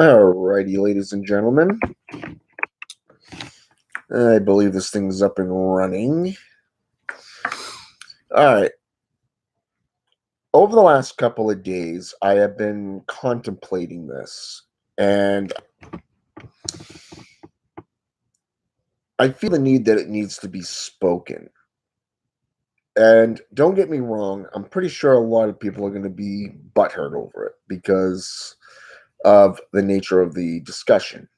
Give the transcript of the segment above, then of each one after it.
Alrighty, ladies and gentlemen. I believe this thing's up and running. Alright. Over the last couple of days, I have been contemplating this, and I feel the need that it needs to be spoken. And don't get me wrong, I'm pretty sure a lot of people are going to be butthurt over it because of the nature of the discussion.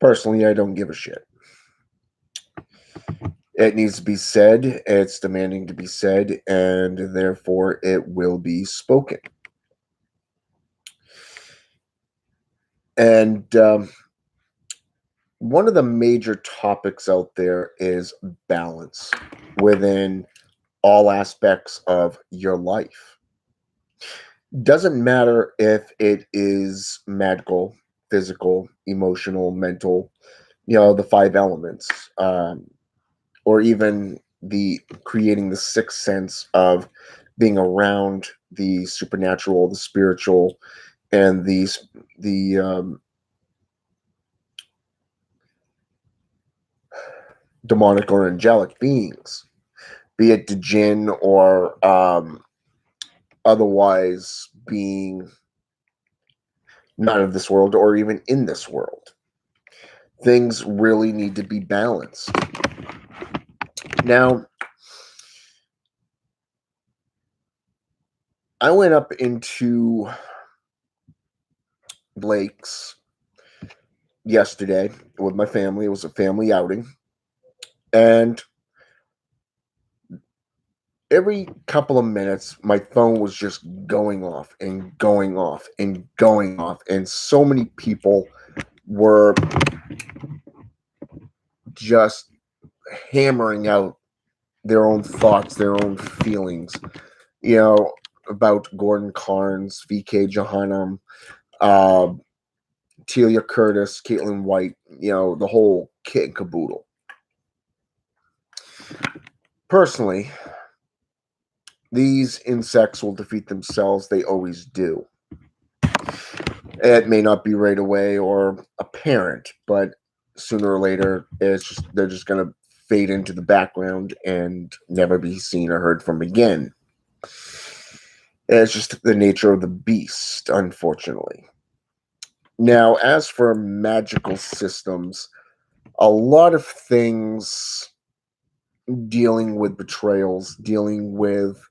Personally, I don't give a shit. It needs to be said, it's demanding to be said, and therefore it will be spoken. And one of the major topics out there is balance within all aspects of your life. Doesn't matter if it is magical, physical, emotional, mental, the five elements, or even the creating the sixth sense of being around the supernatural, the spiritual, and the demonic or angelic beings, be it the jinn or otherwise being not of this world or even in this world. Things really need to be balanced. Now, I went up into Blake's yesterday with my family. It was a family outing. And every couple of minutes, my phone was just going off and going off and going off. And so many people were just hammering out their own thoughts, their own feelings, about Gordon Carnes, VK Jahannam, Telia Curtis, Caitlin White, the whole kit and caboodle. Personally, these insects will defeat themselves. They always do. It may not be right away or apparent, but sooner or later, they're just going to fade into the background and never be seen or heard from again. It's just the nature of the beast, unfortunately. Now, as for magical systems, a lot of things dealing with betrayals, dealing with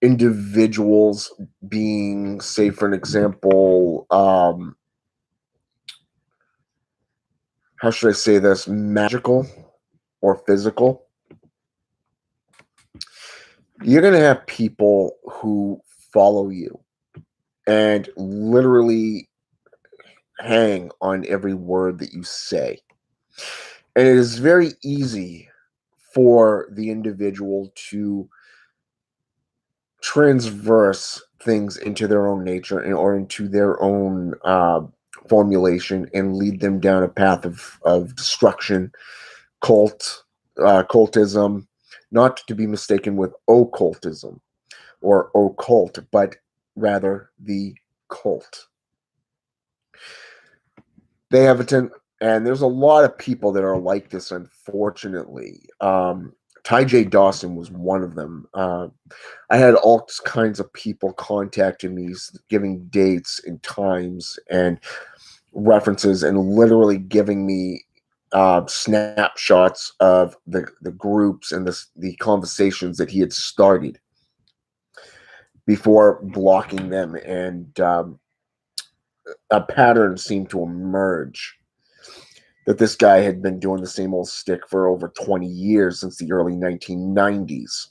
individuals being, say, for an example, how should I say this, magical or physical. You're going to have people who follow you and literally hang on every word that you say. And it is very easy for the individual to transverse things into their own nature or into their own formulation and lead them down a path of destruction, cultism, not to be mistaken with occultism or occult, but rather the cult. They have and there's a lot of people that are like this, unfortunately. Ty J. Dawson was one of them. I had all kinds of people contacting me, giving dates and times and references, and literally giving me snapshots of the groups and the conversations that he had started before blocking them, and a pattern seemed to emerge that this guy had been doing the same old stick for over 20 years, since the early 1990s.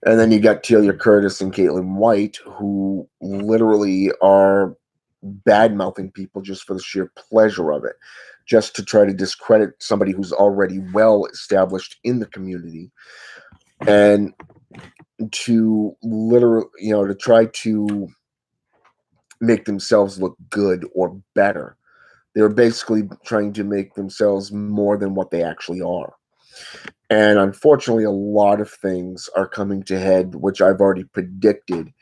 And then you got Telia Curtis and Caitlin White, who literally are bad-mouthing people just for the sheer pleasure of it, just to try to discredit somebody who's already well established in the community, and to literally, to try to make themselves look good or better. They're basically trying to make themselves more than what they actually are. And unfortunately, a lot of things are coming to head, which I've already predicted,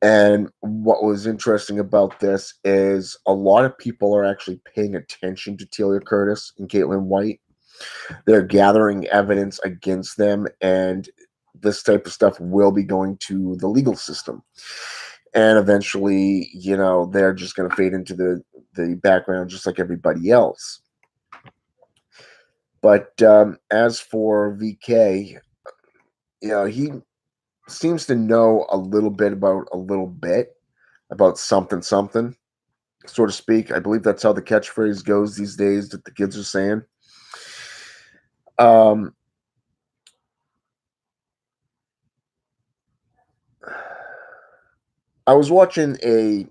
And what was interesting about this is a lot of people are actually paying attention to Telia Curtis and Caitlin White. They're gathering evidence against them, and this type of stuff will be going to the legal system. And eventually, they're just going to fade into the background just like everybody else. But as for VK, he seems to know a little bit about something, so to speak. I believe that's how the catchphrase goes these days that the kids are saying. I was watching a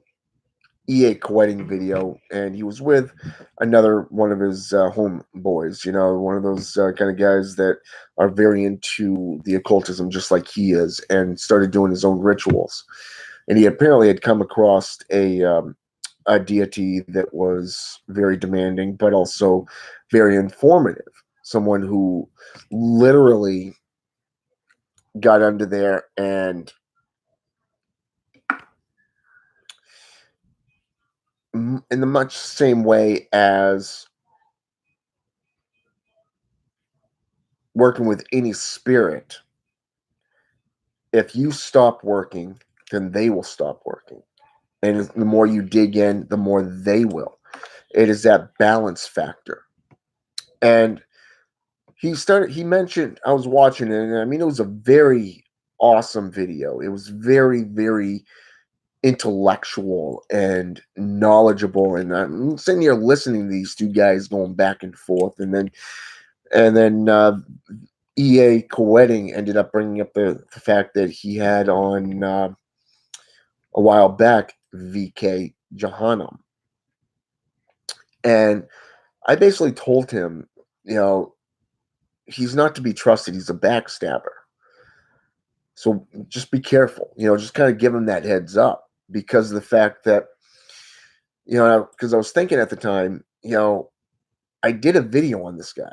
EA Koetting video, and he was with another one of his homeboys, one of those kind of guys that are very into the occultism, just like he is, and started doing his own rituals. And he apparently had come across a deity that was very demanding, but also very informative. Someone who literally got under there and in the much same way as working with any spirit, if you stop working, then they will stop working. And the more you dig in, the more they will. It is that balance factor. And he mentioned, I was watching it, and I mean, it was a very awesome video. It was very, very intellectual and knowledgeable. And I'm sitting here listening to these two guys going back and forth. And then EA Koetting ended up bringing up the fact that he had on a while back VK Jahannam. And I basically told him, he's not to be trusted. He's a backstabber. So just be careful, just kind of give him that heads up, because of the fact that, because I was thinking at the time, I did a video on this guy.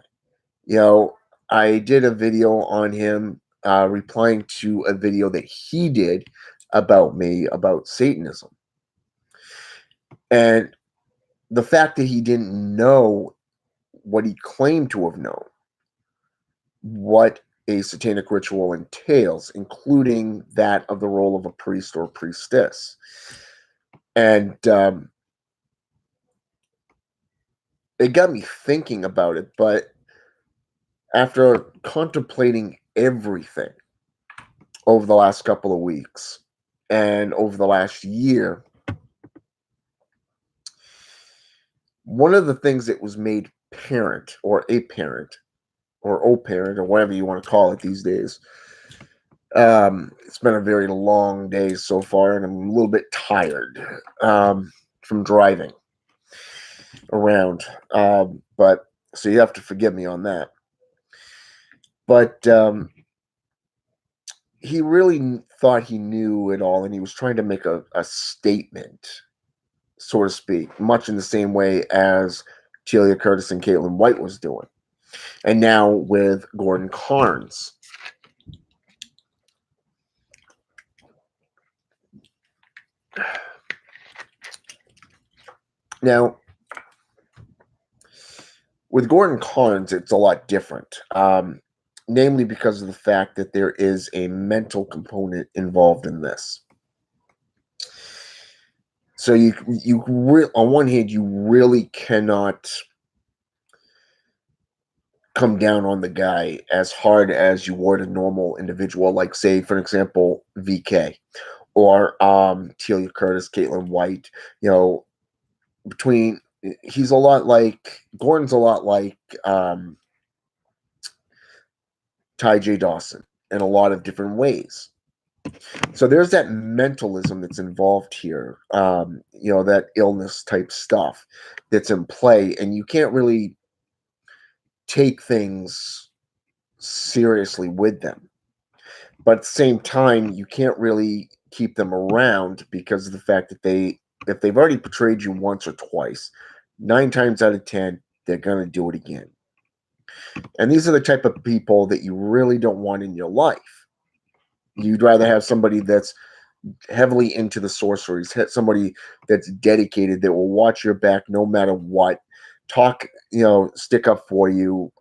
I did a video on him replying to a video that he did about me, about Satanism. And the fact that he didn't know what he claimed to have known, what a satanic ritual entails, including that of the role of a priest or priestess. And it got me thinking about it, but after contemplating everything over the last couple of weeks and over the last year, one of the things that was made apparent, or apparent, or o-parent, or whatever you want to call it these days. It's been a very long day so far, and I'm a little bit tired from driving around. But so you have to forgive me on that. But he really thought he knew it all, and he was trying to make a statement, so to speak, much in the same way as Telia Curtis and Caitlin White was doing. And now with Gordon Carnes. Now, with Gordon Carnes, it's a lot different, namely because of the fact that there is a mental component involved in this. So on one hand, you really cannot come down on the guy as hard as you would a normal individual, like, say, for example, VK or Telia Curtis, Caitlin White. He's a lot like Gordon's a lot like Ty J. Dawson in a lot of different ways. So there's that mentalism that's involved here, that illness type stuff that's in play, and you can't really take things seriously with them. But at the same time, you can't really keep them around because of the fact that if they've already betrayed you once or twice, 9 times out of 10, they're going to do it again. And these are the type of people that you really don't want in your life. You'd rather have somebody that's heavily into the sorceries, somebody that's dedicated, that will watch your back no matter what, talk, stick up for you,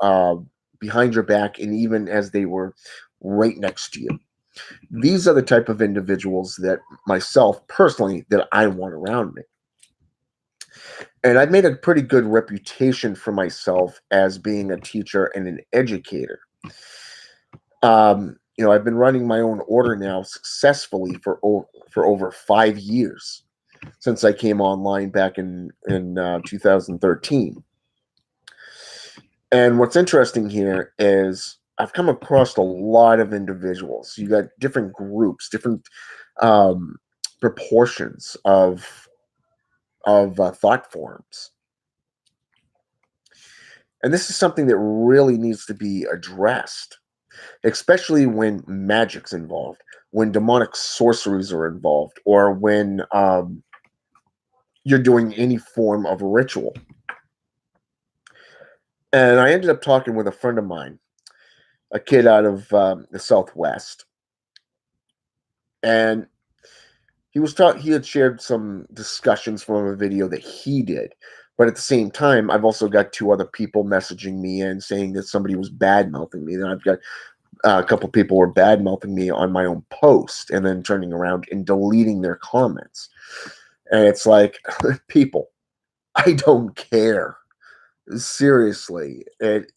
behind your back, and even as they were right next to you. These are the type of individuals that myself personally that I want around me. And I've made a pretty good reputation for myself as being a teacher and an educator. I've been running my own order now successfully for over 5 years, since I came online back in 2013. And what's interesting here is I've come across a lot of individuals. You got different groups, different proportions of thought forms. And this is something that really needs to be addressed, especially when magic's involved, when demonic sorceries are involved, or when you're doing any form of ritual. And I ended up talking with a friend of mine, a kid out of the Southwest, and he had shared some discussions from a video that he did. But at the same time, I've also got two other people messaging me and saying that somebody was bad mouthing me. Then I've got a couple people were bad mouthing me on my own post and then turning around and deleting their comments. And it's like, people, I don't care. Seriously. It's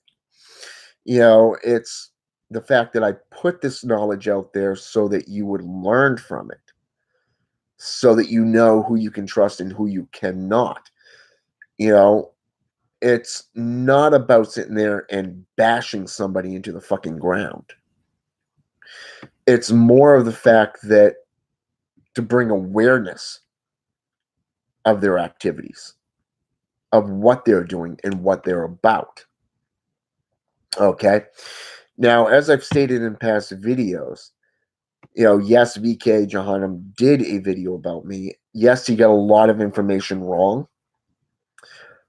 the fact that I put this knowledge out there so that you would learn from it, so that you know who you can trust and who you cannot. It's not about sitting there and bashing somebody into the fucking ground. It's more of the fact that to bring awareness of their activities, of what they're doing and what they're about. Okay. Now, as I've stated in past videos, yes, VK Jahannam did a video about me. Yes, he got a lot of information wrong,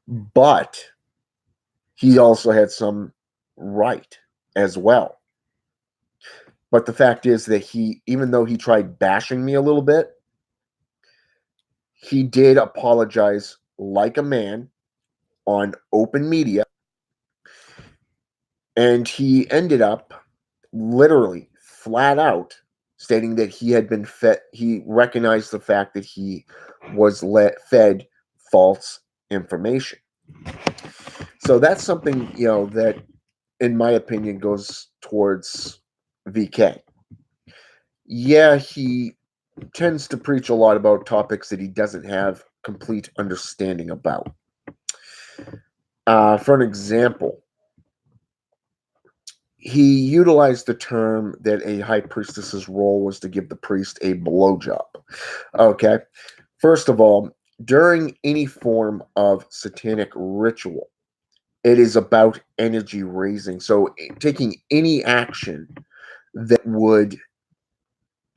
but he also had some right as well. But the fact is that even though he tried bashing me a little bit, he did apologize like a man on open media. And he ended up literally flat out stating that he had been fed, he recognized the fact that he was fed false information. So that's something, that in my opinion goes towards VK. Yeah, he tends to preach a lot about topics that he doesn't have complete understanding about. For an example, he utilized the term that a high priestess's role was to give the priest a blowjob. Okay. First of all, during any form of satanic ritual, it is about energy raising. So taking any action that would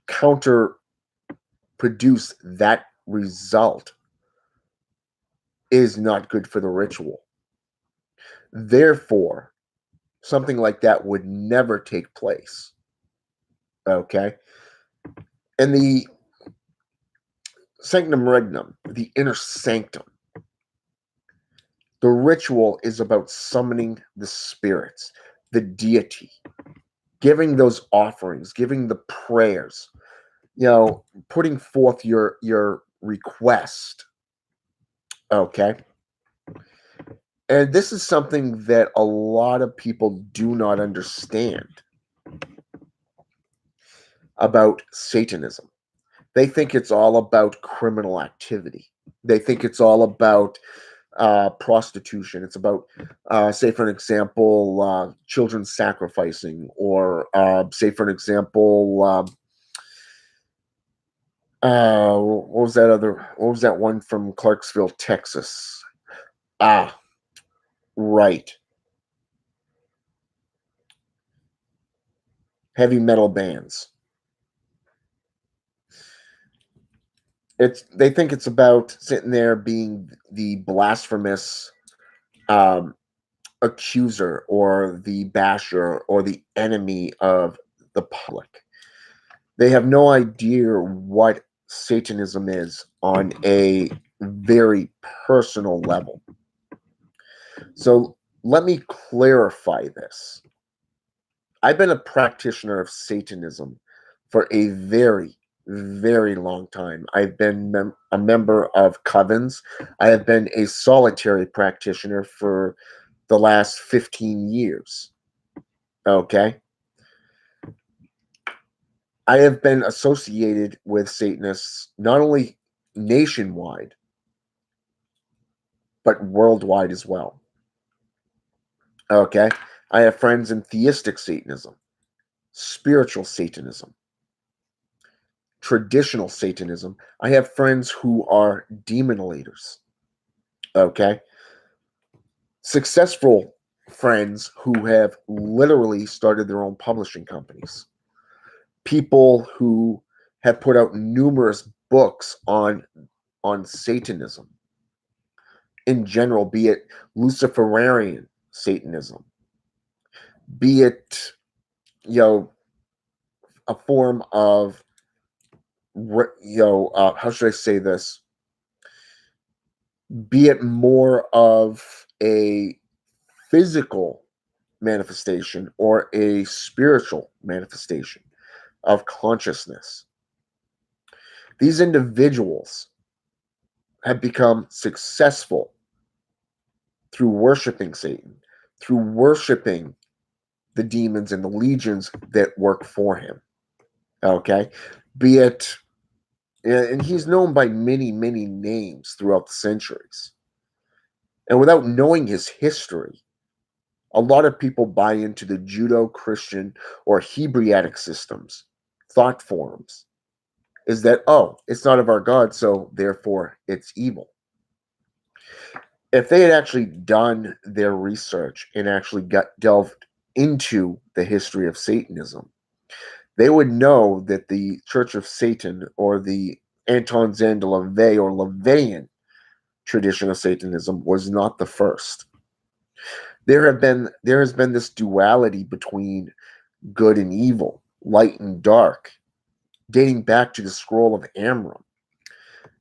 counter produce that result is not good for the ritual. Therefore, something like that would never take place. Okay. And the sanctum regnum, the inner sanctum, the ritual is about summoning the spirits, the deity, giving those offerings, giving the prayers, putting forth your request. Okay. And this is something that a lot of people do not understand about Satanism. They think it's all about criminal activity. They think it's all about prostitution. It's about, say, for an example, children sacrificing, or say, for an example, what was that one from Clarksville, Texas? Right. Heavy metal bands. They think it's about sitting there being the blasphemous accuser or the basher or the enemy of the public. They have no idea what Satanism is on a very personal level. So let me clarify this. I've been a practitioner of Satanism for a very, very long time. I've been a member of covens. I have been a solitary practitioner for the last 15 years. Okay. I have been associated with Satanists not only nationwide, but worldwide as well. Okay. I have friends in theistic Satanism, spiritual Satanism, traditional Satanism. I have friends who are demonolators. Okay. Successful friends who have literally started their own publishing companies. People who have put out numerous books on Satanism in general, be it Luciferian Satanism, be it, a form of, how should I say this? Be it more of a physical manifestation or a spiritual manifestation of consciousness. These individuals have become successful through worshiping Satan, through worshiping the demons and the legions that work for him. Okay? Be it, and he's known by many, many names throughout the centuries. And without knowing his history, a lot of people buy into the Judeo-Christian or Hebraic systems, thought forms, is that, oh, it's not of our God, so therefore it's evil. If they had actually done their research and actually delved into the history of Satanism, they would know that the Church of Satan or the Anton Zan de LaVey or LaVeyan tradition of Satanism was not the first. There has been this duality between good and evil, light and dark, dating back to the scroll of Amram,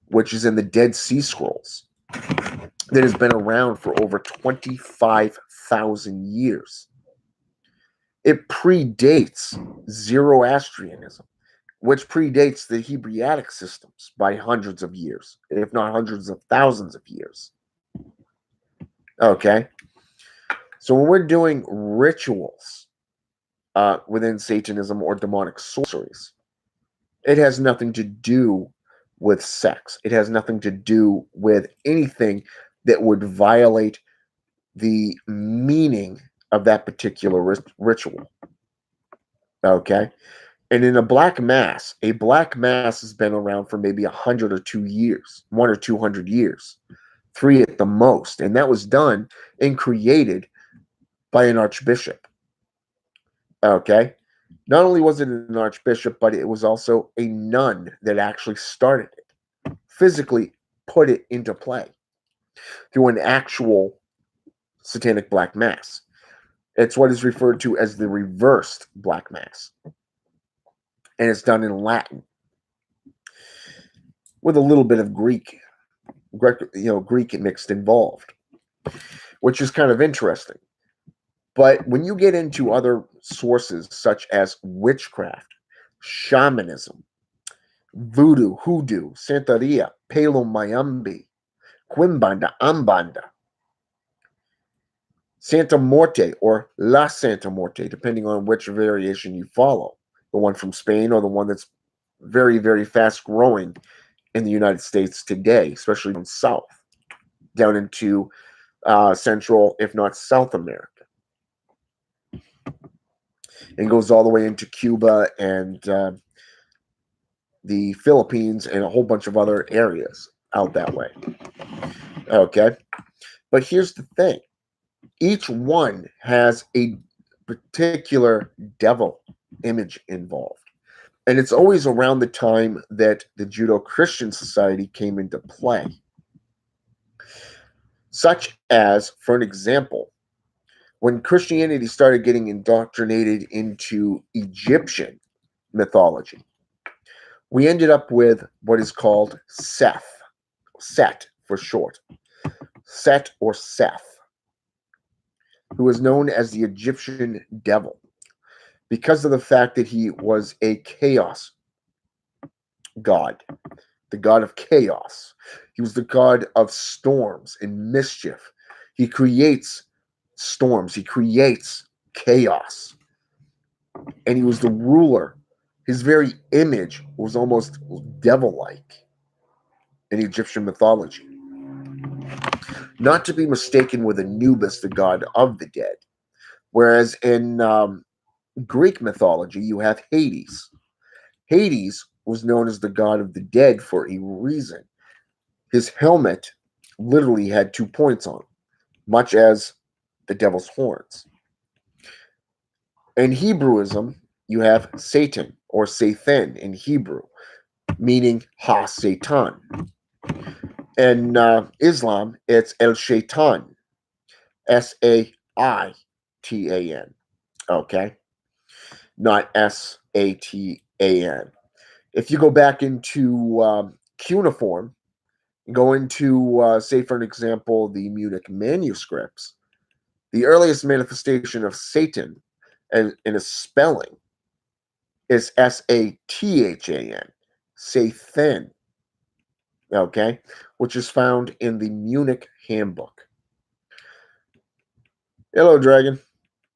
which is in the Dead Sea Scrolls, that has been around for over 25,000 years. It predates Zoroastrianism, which predates the Hebraic systems by hundreds of years, if not hundreds of thousands of years. Okay? So when we're doing rituals within Satanism or demonic sorceries, it has nothing to do with sex. It has nothing to do with anything that would violate the meaning of that particular ritual. Okay? And in a black mass has been around for maybe 100 or 2 years, 1 or 200 years, 3 at the most. And that was done and created by an archbishop. Okay? Not only was it an archbishop, but it was also a nun that actually started it, physically put it into play through an actual satanic black mass. It's what is referred to as the reversed black mass. And it's done in Latin with a little bit of Greek mixed involved, which is kind of interesting. But when you get into other sources such as witchcraft, shamanism, voodoo, hoodoo, Santeria, Palo Mayombe, Quimbanda, Ambanda, Santa Muerte or La Santa Muerte, depending on which variation you follow, the one from Spain or the one that's very, very fast growing in the United States today, especially down south, down into Central, if not South America. And goes all the way into Cuba and the Philippines and a whole bunch of other areas out that way. Okay? But here's the thing. Each one has a particular devil image involved. And it's always around the time that the Judeo-Christian society came into play. Such as, for an example, when Christianity started getting indoctrinated into Egyptian mythology, we ended up with what is called Seth, Set for short, Set or Seth, who is known as the Egyptian devil because of the fact that he was a chaos god, the god of chaos. He was the god of storms and mischief. He creates storms, he creates chaos, and he was the ruler. His very image was almost devil like in Egyptian mythology. Not to be mistaken with Anubis, the god of the dead. Whereas in Greek mythology, you have Hades. Hades was known as the god of the dead for a reason. His helmet literally had 2 points on it, much as the devil's horns. In Hebrewism, you have Satan or Satan in Hebrew, meaning Ha Satan. In Islam, it's El Shaitan, Saitan. Okay, not Satan. If you go back into cuneiform, go into, say, for an example, the Munich manuscripts, the earliest manifestation of Satan in a spelling is Satan, Satan, okay, which is found in the Munich handbook. Hello, Dragon,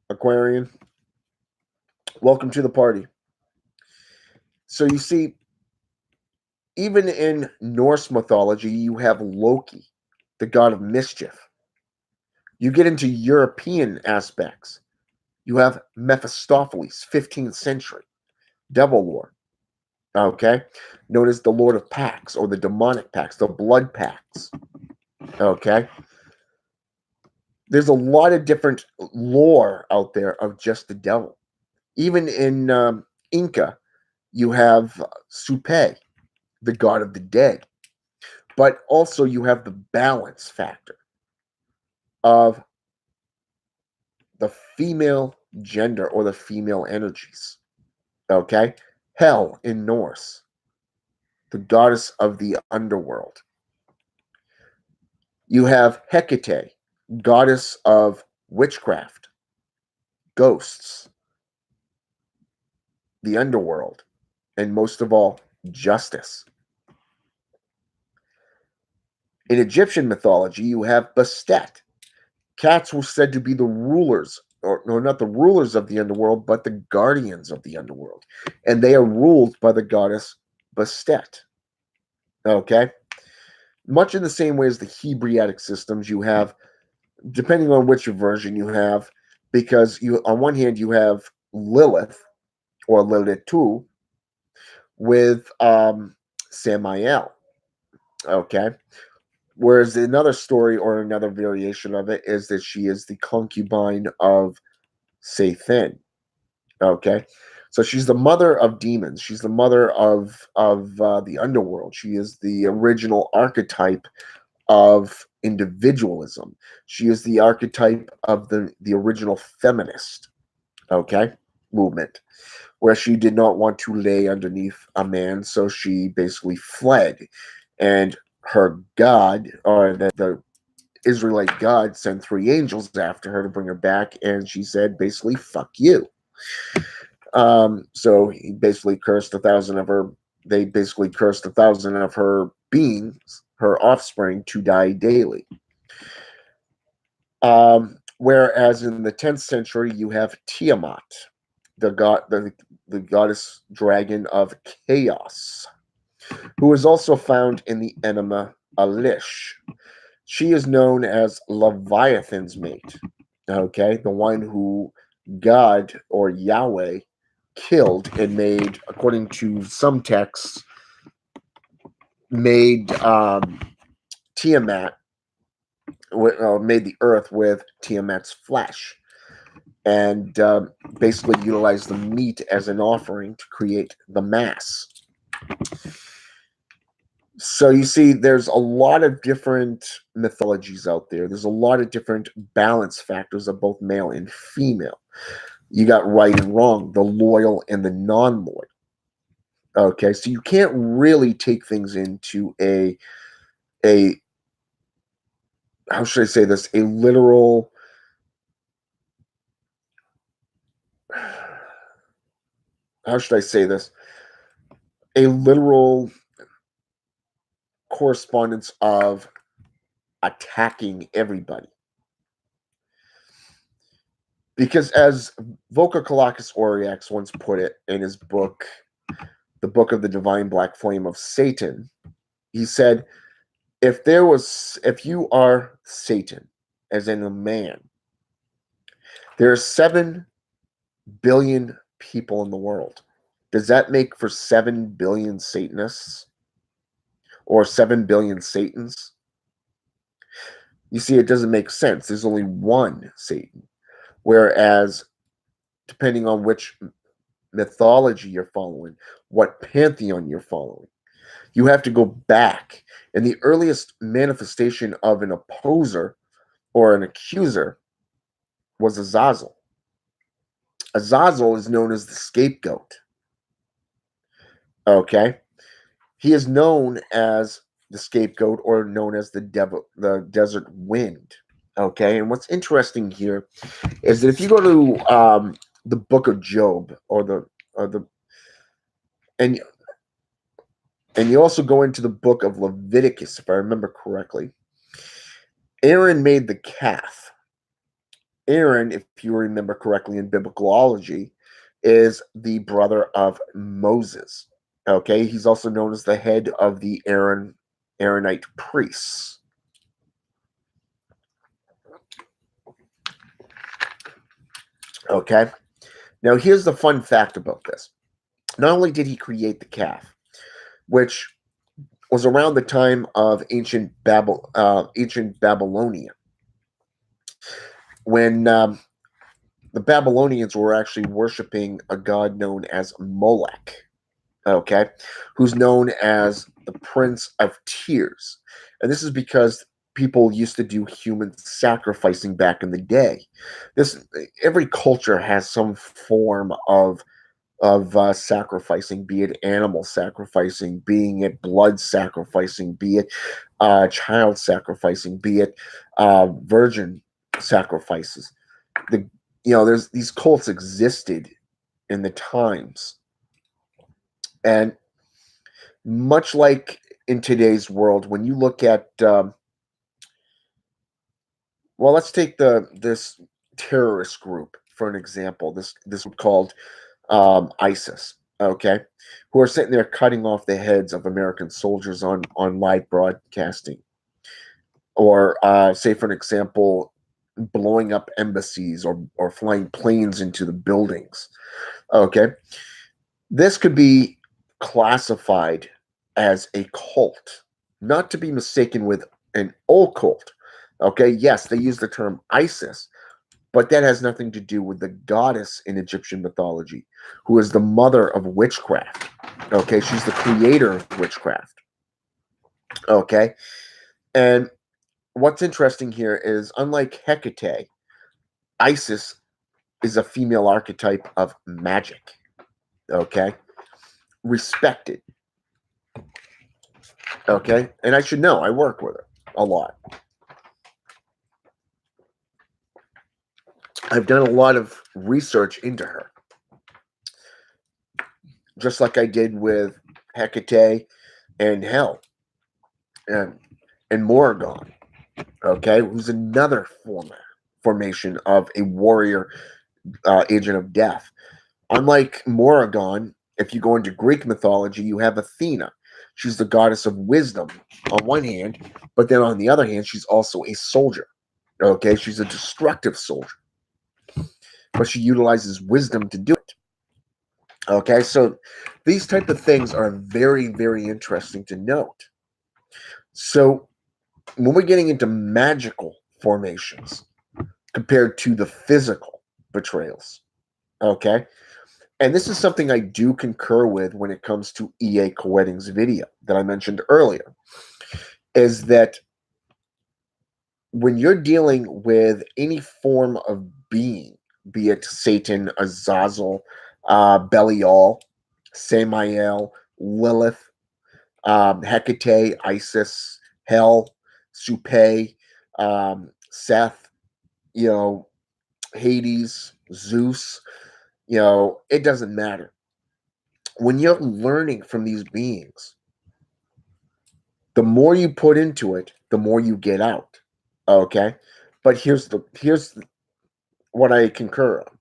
Aquarian. Welcome to the party. So you see, even in Norse mythology, you have Loki, the god of mischief. You get into European aspects. You have Mephistopheles, 15th century, devil lord, okay, known as the Lord of Pax or the demonic Pax, the blood Pax, okay. There's a lot of different lore out there of just the devil. Even in Inca, you have Supe, the god of the dead, but also you have the balance factor of the female gender or the female energies. Okay? Hel in Norse, the goddess of the underworld. You have Hecate, goddess of witchcraft, ghosts, the underworld, and most of all, justice. In Egyptian mythology, you have Bastet. Cats were said to be the rulers, or no, not the rulers of the underworld, but the guardians of the underworld. And they are ruled by the goddess Bastet. Okay? Much in the same way as the Hebraic systems, you have, depending on which version you have, because you, on one hand, you have Lilith, or Lilith with Samael. Okay? Whereas another story or another variation of it is that she is the concubine of Satan. Okay, so she's the mother of demons. She's the mother of the underworld. She is the original archetype of individualism. She is the archetype of the original feminist. Okay, movement, where she did not want to lay underneath a man, so she basically fled, and her God, or the Israelite God, sent 3 angels after her to bring her back, and she said basically, fuck you. So he basically cursed 1,000 of her, they basically cursed 1,000 of her beings, her offspring, to die daily. Whereas in the 10th century, you have Tiamat, the goddess dragon of chaos, who is also found in the Enema Elish. She is known as Leviathan's mate, okay, the one who God or Yahweh killed and made, according to some texts, made Tiamat, made the earth with Tiamat's flesh, and basically utilized the meat as an offering to create the mass. So you see, there's a lot of different mythologies out there. There's a lot of different balance factors of both male and female. You got right and wrong, the loyal and the non-loyal. Okay, so you can't really take things into a how should I say this? A literal how should I say this? A literal correspondence of attacking everybody. Because as Voka Kalakis Oriax once put it in his book, The Book of the Divine Black Flame of Satan, he said, if you are Satan, as in a man, there are 7 billion people in the world. Does that make for 7 billion Satanists? Or 7 billion Satans? You see, it doesn't make sense. There's only one Satan. Whereas, depending on which mythology you're following, what pantheon you're following, you have to go back. And the earliest manifestation of an opposer or an accuser was Azazel. Azazel is known as the scapegoat. Okay? He is known as the scapegoat or known as the devil, the desert wind. Okay? And what's interesting here is that if you go to the book of Job or the and you also go into the book of Leviticus, if I remember correctly, Aaron made the calf. Aaron, if you remember correctly in biblicalology, is the brother of Moses. Okay, he's also known as the head of the Aaronite priests. Okay, now here's the fun fact about this. Not only did he create the calf, which was around the time of ancient Babylonia, when the Babylonians were actually worshiping a god known as Molech, okay, who's known as the Prince of Tears. And this is because people used to do human sacrificing back in the day. Every culture has some form of sacrificing, be it animal sacrificing, being it blood sacrificing, be it child sacrificing, be it virgin sacrifices. There's these cults existed in the times, and much like in today's world, when you look at let's take this terrorist group for an example. This group called ISIS, okay, who are sitting there cutting off the heads of American soldiers on live broadcasting, or say for an example, blowing up embassies or flying planes into the buildings. Okay, this could be classified as a cult, not to be mistaken with an occult. Okay, yes, they use the term ISIS, but that has nothing to do with the goddess in Egyptian mythology, who is the mother of witchcraft. Okay, she's the creator of witchcraft. Okay, and what's interesting here is, unlike Hecate, Isis is a female archetype of magic. Okay, respected. Okay, and I should know, I work with her a lot. I've done a lot of research into her, just like I did with Hecate and Hel and Morrigan. Okay, who's another formation of a warrior agent of death. Unlike Morrigan, if you go into Greek mythology, you have Athena. She's the goddess of wisdom on one hand, but then on the other hand, she's also a soldier. Okay, she's a destructive soldier, but she utilizes wisdom to do it. Okay, so these type of things are very, very interesting to note. So when we're getting into magical formations compared to the physical betrayals, okay, and this is something I do concur with when it comes to E.A. Koetting's video that I mentioned earlier, is that when you're dealing with any form of being, be it Satan, Azazel, Belial, Samael, Lilith, Hecate, Isis, Hel, Supe, Seth, you know, Hades, Zeus, it doesn't matter. When you're learning from these beings, the more you put into it, the more you get out. Okay? But here's what I concur on.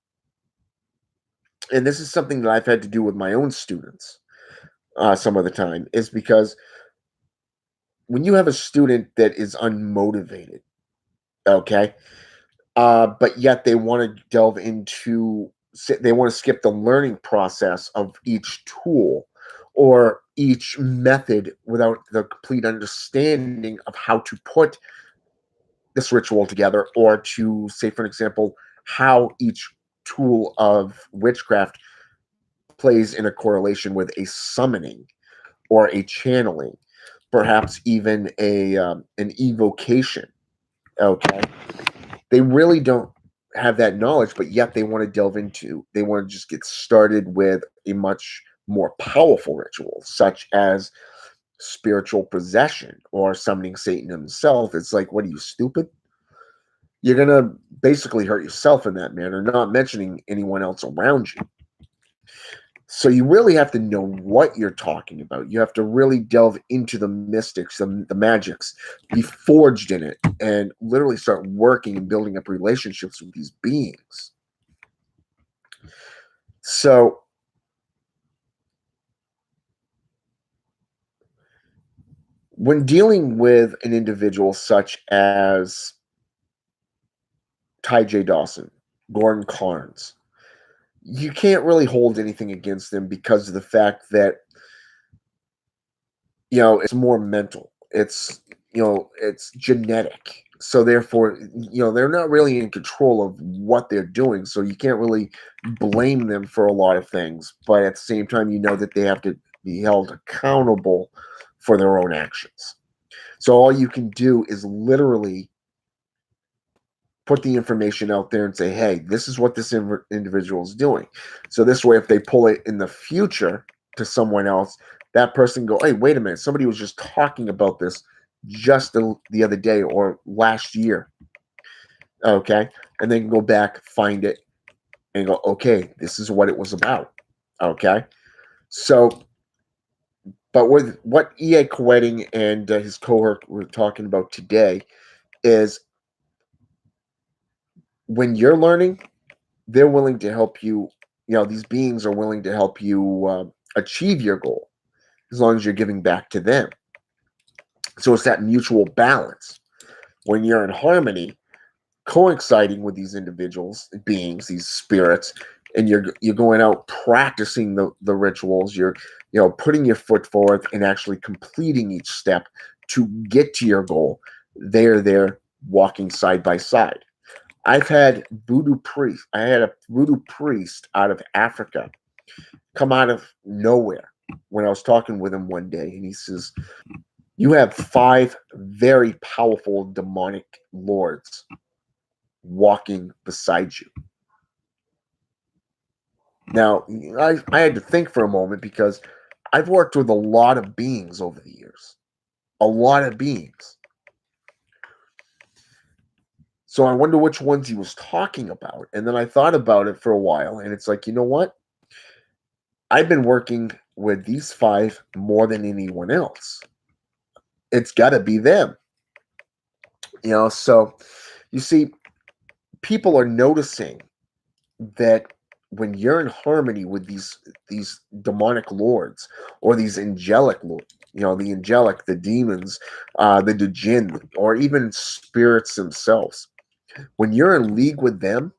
And this is something that I've had to do with my own students some of the time, is because when you have a student that is unmotivated, okay, but yet they want to delve into, they want to skip the learning process of each tool or each method without the complete understanding of how to put this ritual together, or to say, for example, how each tool of witchcraft plays in a correlation with a summoning or a channeling, perhaps even an evocation. Okay, they really don't have that knowledge, but yet they want to delve into. They want to just get started with a much more powerful ritual, such as spiritual possession or summoning Satan himself. It's like, what are you, stupid? You're gonna basically hurt yourself in that manner, not mentioning anyone else around you. So you really have to know what you're talking about. You have to really delve into the mystics, the magics, be forged in it, and literally start working and building up relationships with these beings. So when dealing with an individual such as Ty J. Dawson, Gordon Carnes, you can't really hold anything against them because of the fact that it's more mental. It's genetic. So therefore, they're not really in control of what they're doing. So you can't really blame them for a lot of things. But at the same time, you know that they have to be held accountable for their own actions. So all you can do is literally put the information out there and say, hey, this is what this individual is doing. So this way, if they pull it in the future to someone else, that person go, hey, wait a minute, somebody was just talking about this just the other day or last year. Okay. And then go back, find it, and go, okay, this is what it was about. Okay. So, but with what E.A. Koetting and his cohort were talking about today is, when you're learning, they're willing to help you. These beings are willing to help you achieve your goal as long as you're giving back to them. So it's that mutual balance. When you're in harmony, coinciding with these individuals, beings, these spirits, and you're going out practicing the rituals, you're putting your foot forward and actually completing each step to get to your goal. They're there walking side by side. I've had voodoo priest. I had a voodoo priest out of Africa come out of nowhere when I was talking with him one day, and he says, "You have 5 very powerful demonic lords walking beside you." Now, I had to think for a moment, because I've worked with a lot of beings over the years, a lot of beings. So I wonder which ones he was talking about. And then I thought about it for a while, and it's like, you know what? I've been working with these 5 more than anyone else. It's got to be them. So you see, people are noticing that when you're in harmony with these demonic lords, or these angelic lords, the angelic, the demons, the jinn, or even spirits themselves, when you're in league with them,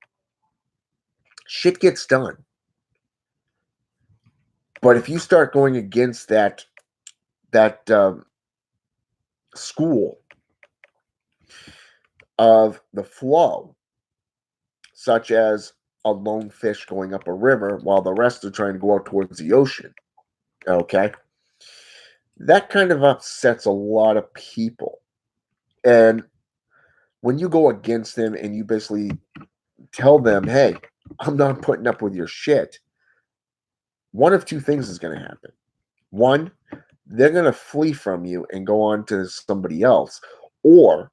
shit gets done. But if you start going against that school of the flow, such as a lone fish going up a river while the rest are trying to go out towards the ocean, okay, that kind of upsets a lot of people. And when you go against them and you basically tell them, hey, I'm not putting up with your shit, one of two things is going to happen. One, they're going to flee from you and go on to somebody else, or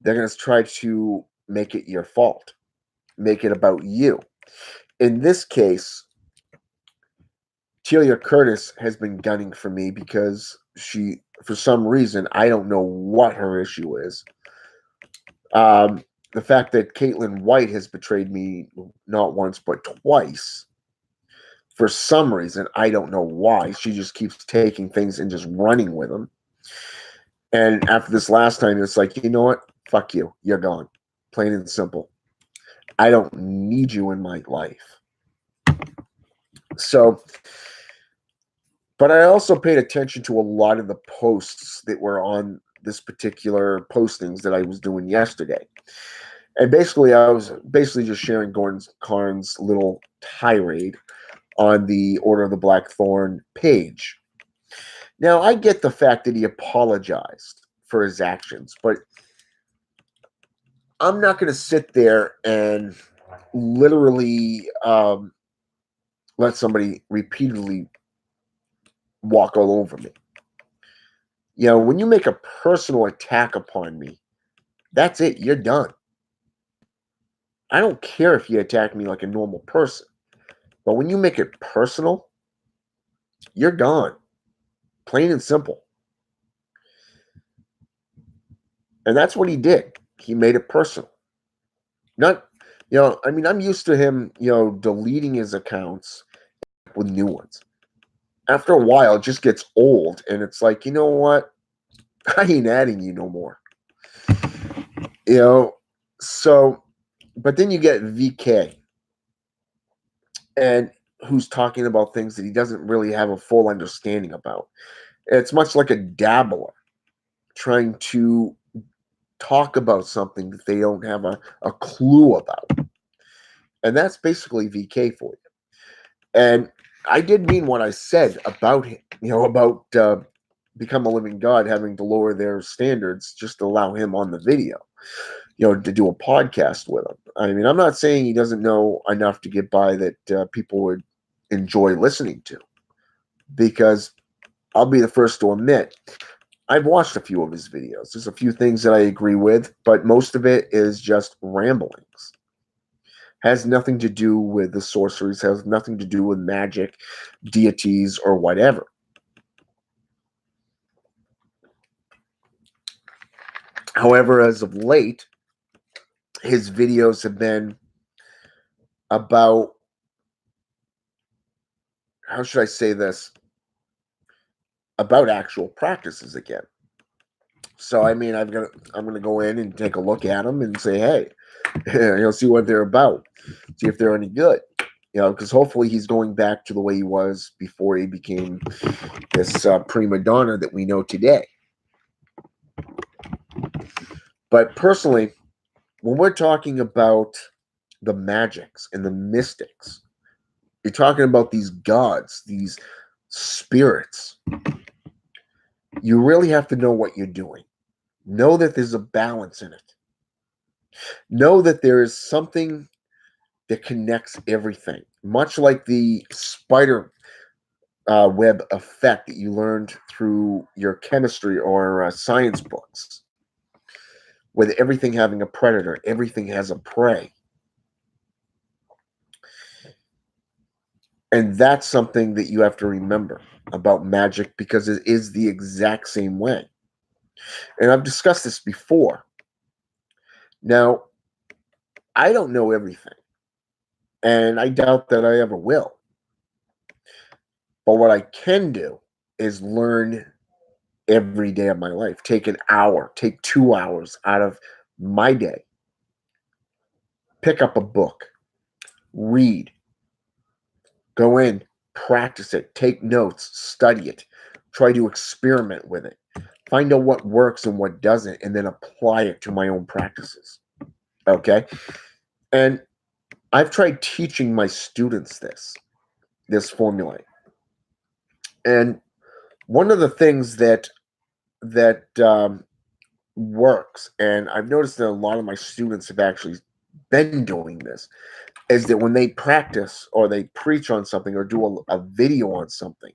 they're going to try to make it your fault, make it about you. In this case, Telia Curtis has been gunning for me because she, for some reason, I don't know what her issue is. The fact that Caitlin White has betrayed me not once but twice, for some reason, I don't know why. She just keeps taking things and just running with them. And after this last time, it's like, you know what? Fuck you. You're gone. Plain and simple. I don't need you in my life. So, but I also paid attention to a lot of the posts that were on this particular postings that I was doing yesterday. And basically, I was basically just sharing Gordon Carnes' little tirade on the Order of the Black Thorn page. Now, I get the fact that he apologized for his actions, but I'm not going to sit there and literally let somebody repeatedly walk all over me. You know, when you make a personal attack upon me, that's it. You're done. I don't care if you attack me like a normal person, but when you make it personal, you're gone. Plain and simple. And that's what he did. He made it personal. Not, I mean, I'm used to him, deleting his accounts with new ones. After a while, it just gets old, and it's like, you know what? I ain't adding you no more. So, but then you get VK, and who's talking about things that he doesn't really have a full understanding about. It's much like a dabbler trying to talk about something that they don't have a clue about. And that's basically VK for you. And I did mean what I said about him, about Become a Living God having to lower their standards just to allow him on the video, to do a podcast with him. I mean, I'm not saying he doesn't know enough to get by that people would enjoy listening to, because I'll be the first to admit, I've watched a few of his videos. There's a few things that I agree with, but most of it is just ramblings. Has nothing to do with the sorceries, has nothing to do with magic, deities, or whatever. However, as of late, his videos have been about, how should I say this, about actual practices again. So, I mean, I'm going to go in and take a look at them and say, hey, see what they're about, see if they're any good. Because hopefully he's going back to the way he was before he became this prima donna that we know today. But personally, when we're talking about the magics and the mystics, you're talking about these gods, these spirits. You really have to know what you're doing. Know that there's a balance in it. Know that there is something that connects everything, much like the spider web effect that you learned through your chemistry or science books, with everything having a predator, everything has a prey. And that's something that you have to remember about magic, because it is the exact same way. And I've discussed this before. Now, I don't know everything, and I doubt that I ever will. But what I can do is learn every day of my life. Take an hour, take 2 hours out of my day. Pick up a book, read, go in, practice it, take notes, study it, try to experiment with it, find out what works and what doesn't, and then apply it to my own practices. Okay? And I've tried teaching my students this formula. And one of the things that works, and I've noticed that a lot of my students have actually been doing this, is that when they practice or they preach on something or do a video on something,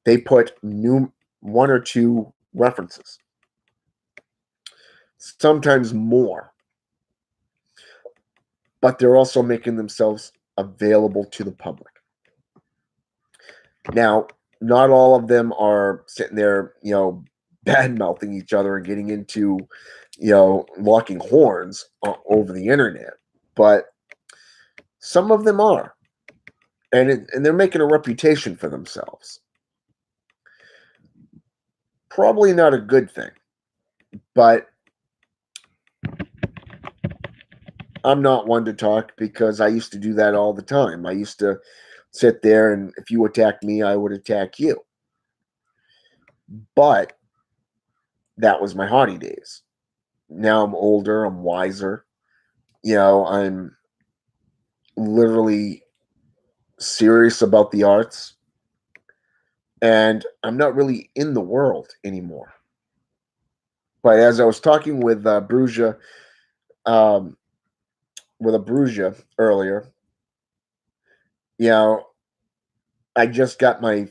they put one or two references, sometimes more, but they're also making themselves available to the public. Now, not all of them are sitting there, bad mouthing each other and getting into, locking horns over the internet, but some of them are, and they're making a reputation for themselves. Probably not a good thing, but I'm not one to talk because I used to do that all the time. I used to sit there, and if you attacked me, I would attack you. But that was my haughty days. Now I'm older, I'm wiser. I'm literally serious about the arts, and I'm not really in the world anymore. But as I was talking with Bruja, um, with a Bruja earlier, I just got my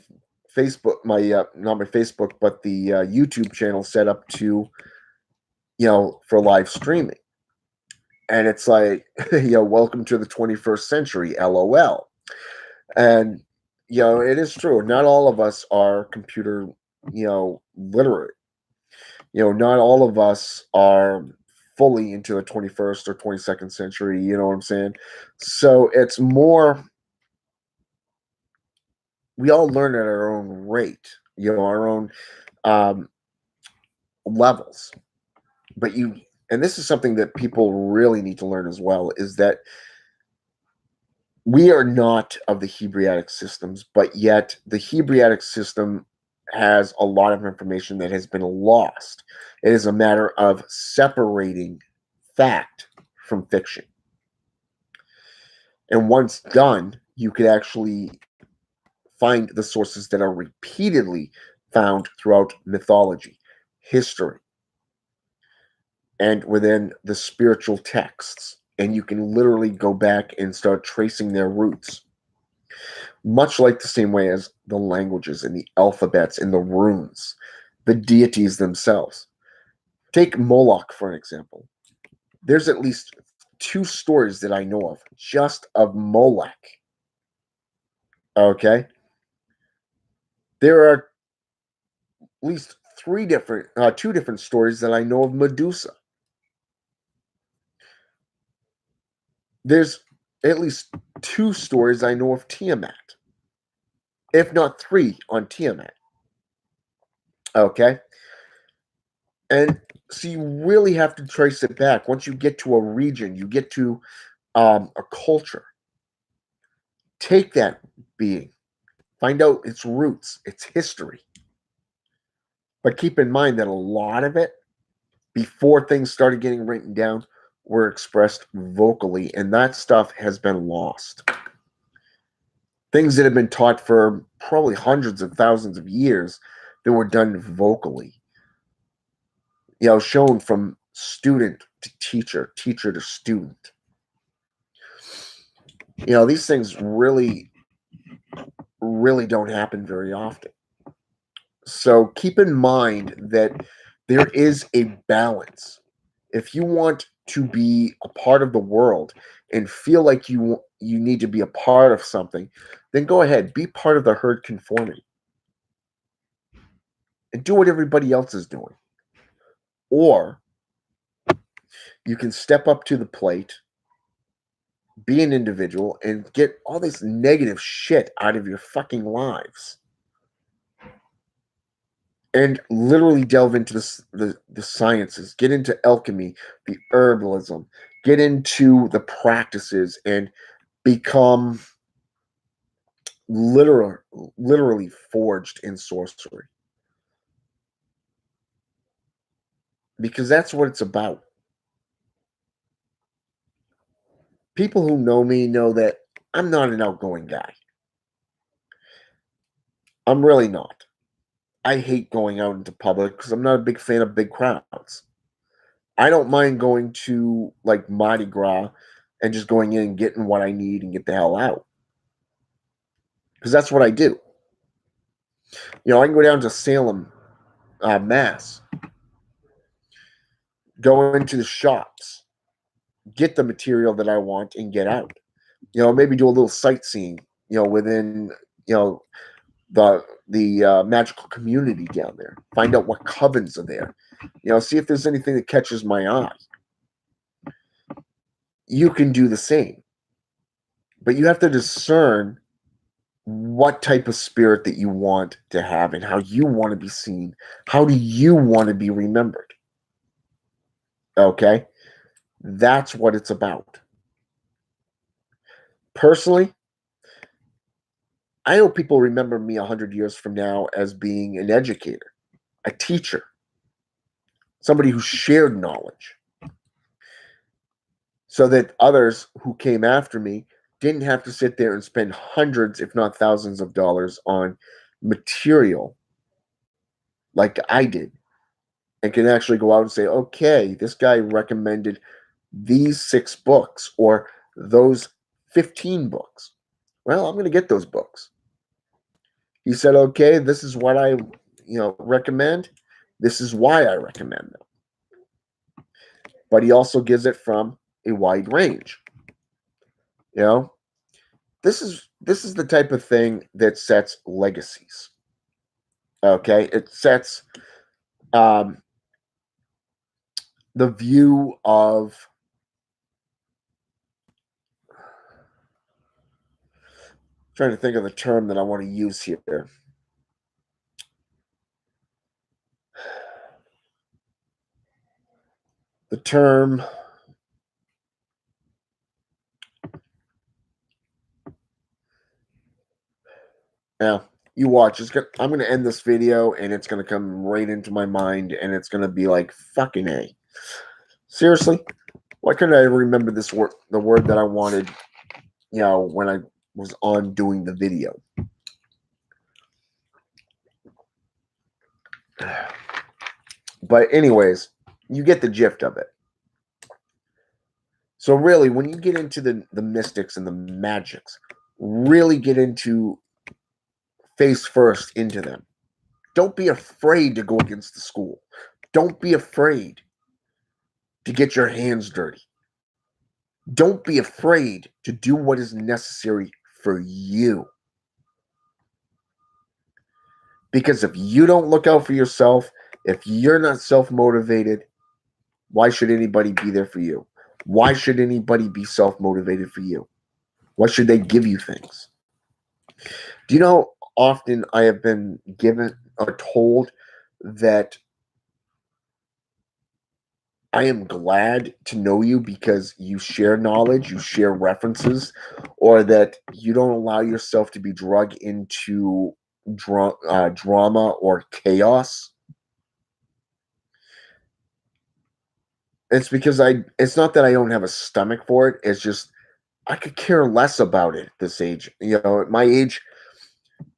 Facebook, not my Facebook, but the YouTube channel set up to, for live streaming. And it's like, welcome to the 21st century, LOL. And, it is true. Not all of us are computer, literate. Not all of us are fully into the 21st or 22nd century. You know what I'm saying? So it's more, we all learn at our own rate, our own levels. But and this is something that people really need to learn as well, is that we are not of the Hebraic systems, but yet the Hebraic system has a lot of information that has been lost. It is a matter of separating fact from fiction. And once done, you could actually find the sources that are repeatedly found throughout mythology, history, and within the spiritual texts. And you can literally go back and start tracing their roots. Much like the same way as the languages and the alphabets and the runes, the deities themselves. Take Moloch for an example. There's at least 2 stories that I know of, just of Moloch. Okay? There are at least 2 different stories that I know of Medusa. There's at least 2 stories I know of Tiamat, if not 3 on Tiamat. Okay? And so you really have to trace it back. Once you get to a region, you get to a culture. Take that being, find out its roots, its history. But keep in mind that a lot of it, before things started getting written down, were expressed vocally, and that stuff has been lost. Things that have been taught for probably hundreds of thousands of years that were done vocally. Shown from student to teacher, teacher to student. These things really, really don't happen very often. So keep in mind that there is a balance. If you want to be a part of the world and feel like you need to be a part of something, then go ahead, be part of the herd conformity and do what everybody else is doing. Or you can step up to the plate, be an individual, and get all this negative shit out of your fucking lives. And literally delve into the sciences, get into alchemy, the herbalism, get into the practices, and become literally forged in sorcery. Because that's what it's about. People who know me know that I'm not an outgoing guy. I'm really not. I hate going out into public because I'm not a big fan of big crowds. I don't mind going to like Mardi Gras and just going in and getting what I need and get the hell out. Because that's what I do. I can go down to Salem, Mass, go into the shops, get the material that I want, and get out. Maybe do a little sightseeing, within, you know, the magical community down there. Find out what covens are there. See if there's anything that catches my eye. You can do the same, but you have to discern what type of spirit that you want to have and how you want to be seen. How do you want to be remembered? Okay? That's what it's about. Personally, I hope people remember me 100 years from now as being an educator, a teacher, somebody who shared knowledge, so that others who came after me didn't have to sit there and spend hundreds, if not thousands of dollars on material like I did, and can actually go out and say, okay, this guy recommended these 6 books or those 15 books. Well, I'm going to get those books. He said, okay, this is what I recommend. This is why I recommend them. But he also gives it from a wide range. This is the type of thing that sets legacies. Okay, it sets the view of trying to think of the term that I want to use here. The term, yeah, you watch. I'm going to end this video, and it's going to come right into my mind, and it's going to be like, fucking A. Seriously? Why couldn't I remember this word, the word that I wanted, when I was on doing the video? But anyways, you get the gist of it. So really, when you get into the mystics and the magics, really get into face first into them. Don't be afraid to go against the school. Don't be afraid to get your hands dirty. Don't be afraid to do what is necessary for you. Because if you don't look out for yourself, if you're not self-motivated, why should anybody be there for you? Why should anybody be self-motivated for you? Why should they give you things? Do you know, often I have been given or told that I am glad to know you because you share knowledge, you share references, or that you don't allow yourself to be dragged into drama or chaos. It's because it's not that I don't have a stomach for it. It's just I could care less about it at this age. At my age,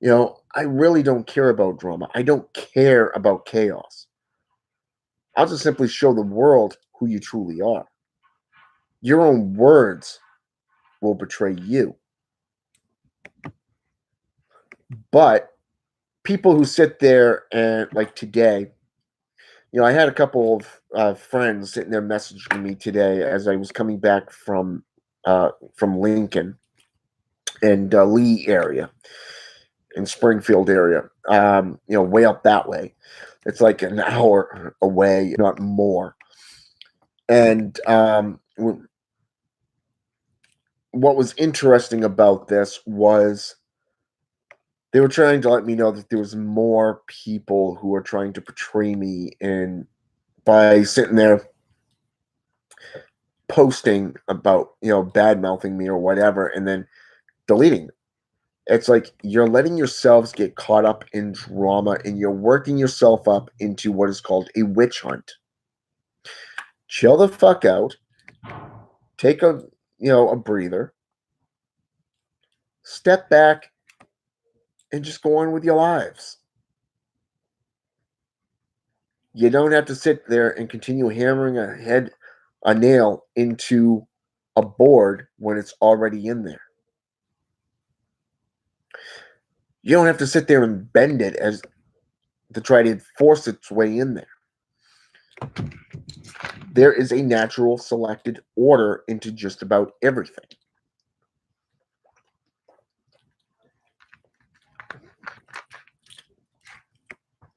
I really don't care about drama. I don't care about chaos. I'll just simply show the world who you truly are. Your own words will betray you. But people who sit there and, like today, I had a couple of friends sitting there messaging me today as I was coming back from Lincoln and Lee area, in Springfield area, way up that way. It's like an hour away, not more. And what was interesting about this was they were trying to let me know that there was more people who were trying to portray me in by sitting there posting about, bad mouthing me or whatever, and then deleting it. It's like you're letting yourselves get caught up in drama and you're working yourself up into what is called a witch hunt. Chill the fuck out. Take a breather. Step back and just go on with your lives. You don't have to sit there and continue hammering a nail into a board when it's already in there. You don't have to sit there and bend it as to try to force its way in there. There is a natural selected order into just about everything.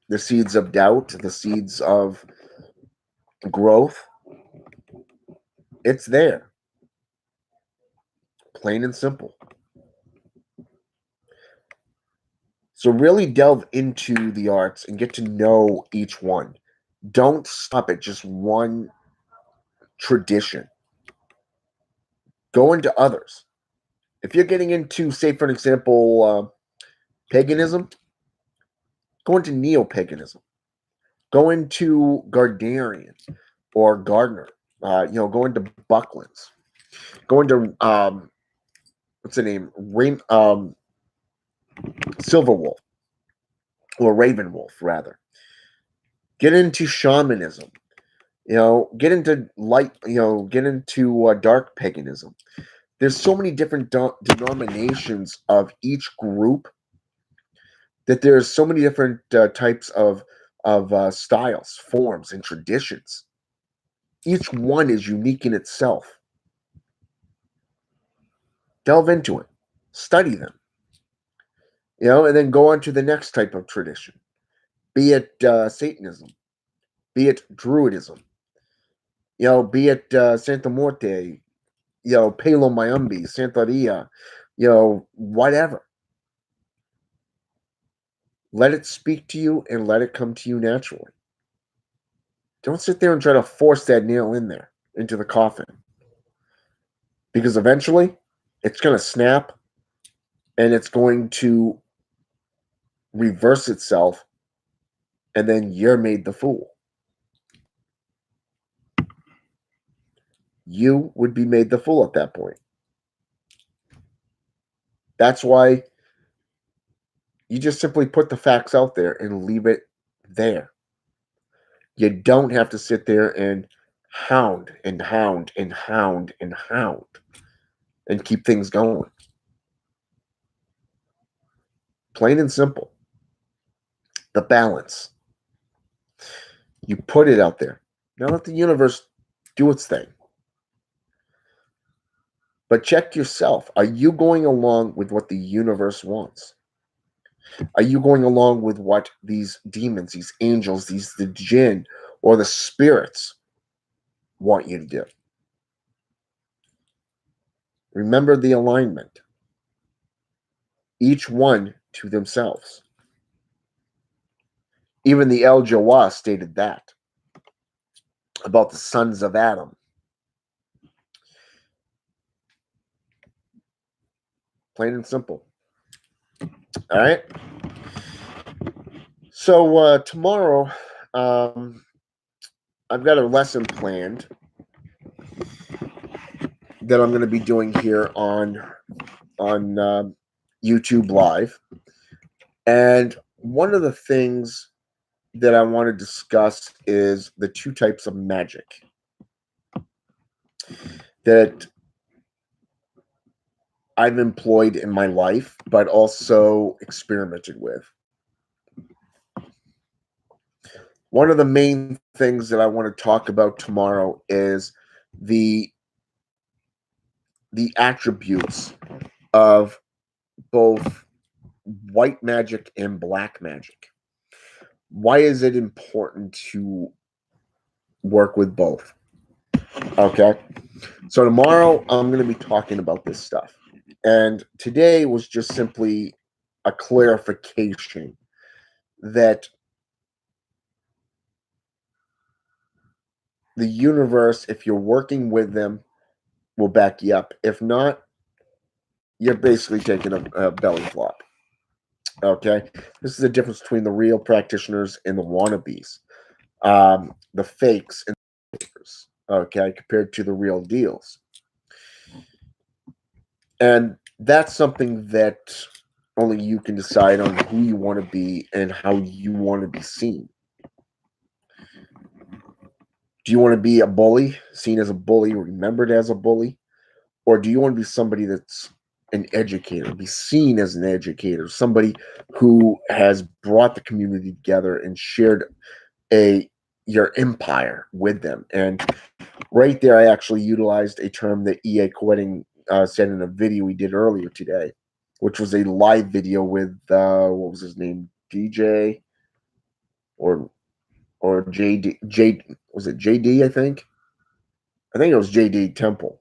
The seeds of doubt, the seeds of growth, it's there. Plain and simple. So really delve into the arts and get to know each one. Don't stop at just one tradition. Go into others. If you're getting into, say, for an example, paganism, go into neo-paganism. Go into Gardnerian or Gardner. Go into Bucklands. Go into what's the name? Silverwolf or Ravenwolf, rather. Get into shamanism. Get into light. Get into dark paganism. There's so many different denominations of each group that there's so many different types of styles, forms, and traditions. Each one is unique in itself. Delve into it, study them, and then go on to the next type of tradition, be it Satanism, be it Druidism, be it Santa Morte, Palo Mayumbi, Santeria, whatever. Let it speak to you and let it come to you naturally. Don't sit there and try to force that nail in there into the coffin, because eventually it's going to snap and it's going to reverse itself, and then you're made the fool. You would be made the fool at that point. That's why you just simply put the facts out there and leave it there. You don't have to sit there and hound and hound and hound and hound and keep things going. Plain and simple. The balance. You put it out there. Now let the universe do its thing. But check yourself. Are you going along with what the universe wants? Are you going along with what these demons, these angels, the jinn, or the spirits want you to do? Remember the alignment. Each one to themselves. Even the El Jawah stated that about the sons of Adam. Plain and simple. All right. So tomorrow, I've got a lesson planned that I'm going to be doing here on YouTube Live, and one of the things that I want to discuss is the two types of magic that I've employed in my life, but also experimented with. One of the main things that I want to talk about tomorrow is the attributes of both white magic and black magic. Why is it important to work with both? Okay. So tomorrow I'm going to be talking about this stuff. And today was just simply a clarification that the universe, if you're working with them, will back you up. If not, you're basically taking a belly flop. Okay. This is the difference between the real practitioners and the wannabes, the fakes and the fakers, okay, compared to the real deals. And that's something that only you can decide on who you want to be and how you want to be seen. Do you want to be a bully, seen as a bully, remembered as a bully? Or do you want to be somebody that's an educator, be seen as an educator, somebody who has brought the community together and shared a your empire with them. And right there, I actually utilized a term that EA Quetting said in a video we did earlier today, which was a live video with what was his name, DJ or JD was it JD? I think it was JD Temple.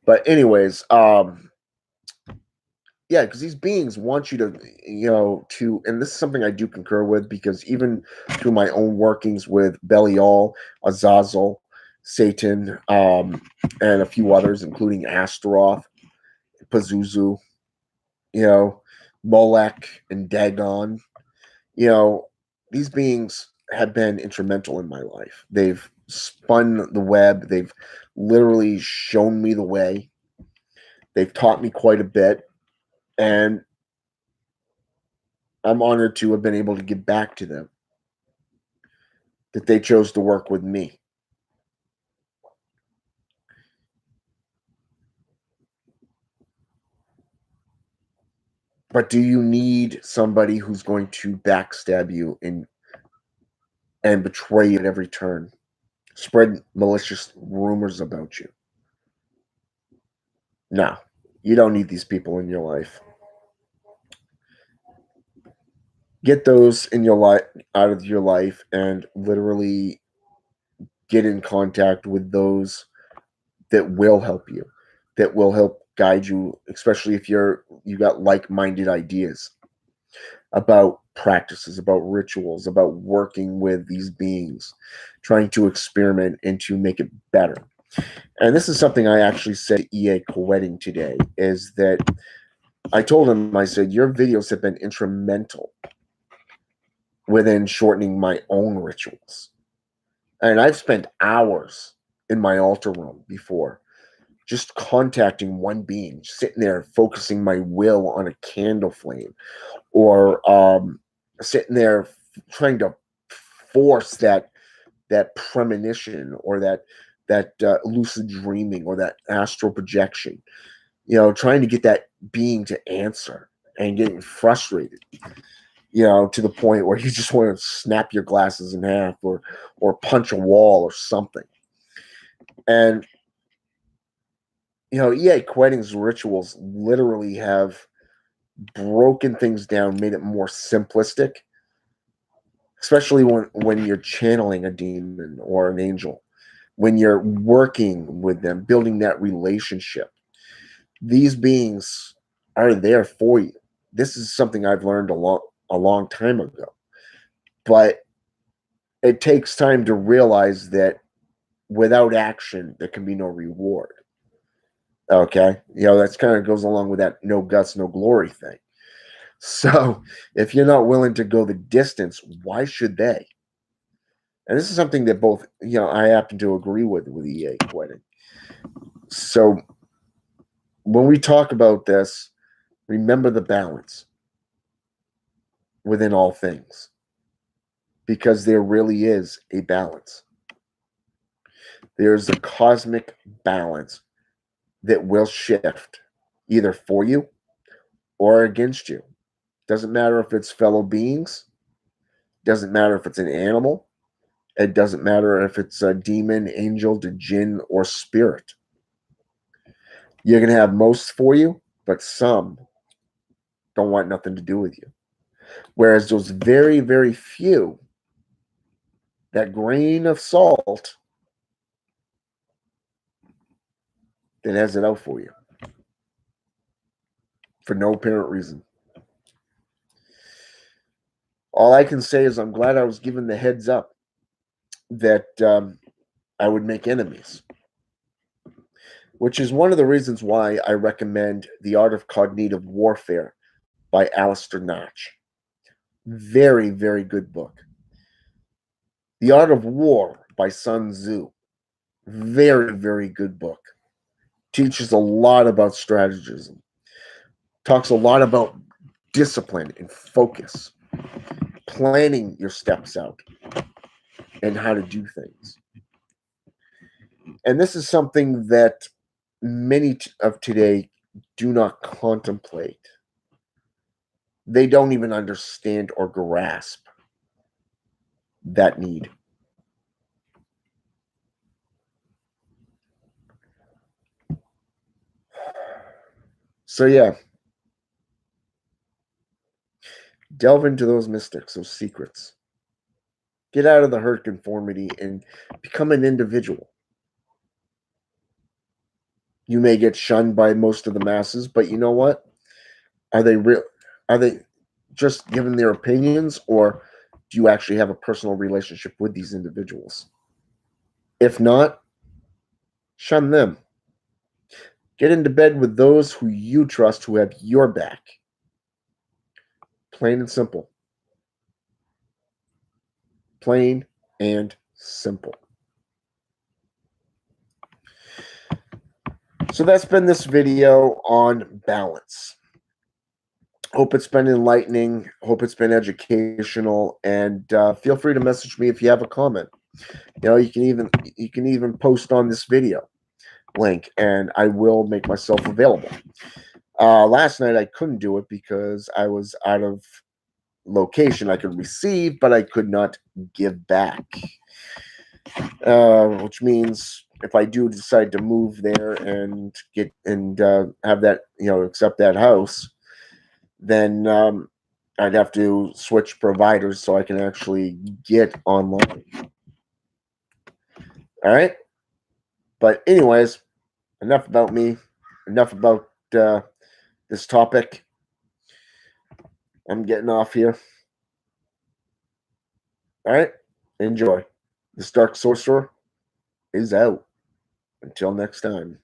But anyways, yeah, because these beings want you to, and this is something I do concur with because even through my own workings with Belial, Azazel, Satan, and a few others, including Astaroth, Pazuzu, you know, Molech, and Dagon, you know, these beings have been instrumental in my life. They've spun the web, they've literally shown me the way, they've taught me quite a bit, and I'm honored to have been able to give back to them, that they chose to work with me. But do you need somebody who's going to backstab you and betray you at every turn, spread malicious rumors about you? No, you don't need these people in your life. Get those in your life out of your life and literally get in contact with those that will help you, that will help guide you, especially if you got like-minded ideas about practices, about rituals, about working with these beings, trying to experiment and to make it better. And this is something I actually said to EA Quetting today, is that I told him, I said, your videos have been instrumental within shortening my own rituals. And I've spent hours in my altar room before just contacting one being, sitting there focusing my will on a candle flame, or sitting there trying to force that premonition or that lucid dreaming or that astral projection, trying to get that being to answer, and getting frustrated, to the point where you just want to snap your glasses in half or punch a wall or something. And EA Quetting's rituals literally have broken things down, made it more simplistic, especially when you're channeling a demon or an angel, when you're working with them, building that relationship. These beings are there for you. This is something I've learned a long time ago. But it takes time to realize that without action, there can be no reward. Okay? That's kind of goes along with that no guts, no glory thing. So if you're not willing to go the distance, why should they? And this is something that both, I happen to agree with EA Quetting. So when we talk about this, remember the balance within all things, because there really is a balance. There's a cosmic balance that will shift either for you or against you. Doesn't matter if it's fellow beings, doesn't matter if it's an animal, it doesn't matter if it's a demon, angel, jinn, or spirit. You're going to have most for you, but some don't want nothing to do with you. Whereas those very, very few, that grain of salt, that has it out for you for no apparent reason. All I can say is I'm glad I was given the heads up that I would make enemies, which is one of the reasons why I recommend The Art of Cognitive Warfare by Alistair Notch. Very, very good book. The Art of War by Sun Tzu. Very, very good book. Teaches a lot about strategism. Talks a lot about discipline and focus. Planning your steps out and how to do things. And this is something that many of today do not contemplate. They don't even understand or grasp that need. So yeah, delve into those mystics, those secrets. Get out of the herd conformity and become an individual. You may get shunned by most of the masses, but you know what? Are they real? Are they just giving their opinions, or do you actually have a personal relationship with these individuals? If not, shun them. Get into bed with those who you trust, who have your back. Plain and simple. Plain and simple. So that's been this video on balance. Hope it's been enlightening. Hope it's been educational. And feel free to message me if you have a comment. You know, you can even post on this video link, and I will make myself available. Last night I couldn't do it because I was out of location. I could receive, but I could not give back. Which means if I do decide to move there and get and have that, accept that house, then I'd have to switch providers so I can actually get online. All right. But anyways, enough about me. Enough about this topic. I'm getting off here. All right. Enjoy. This Dark Sorcerer is out. Until next time.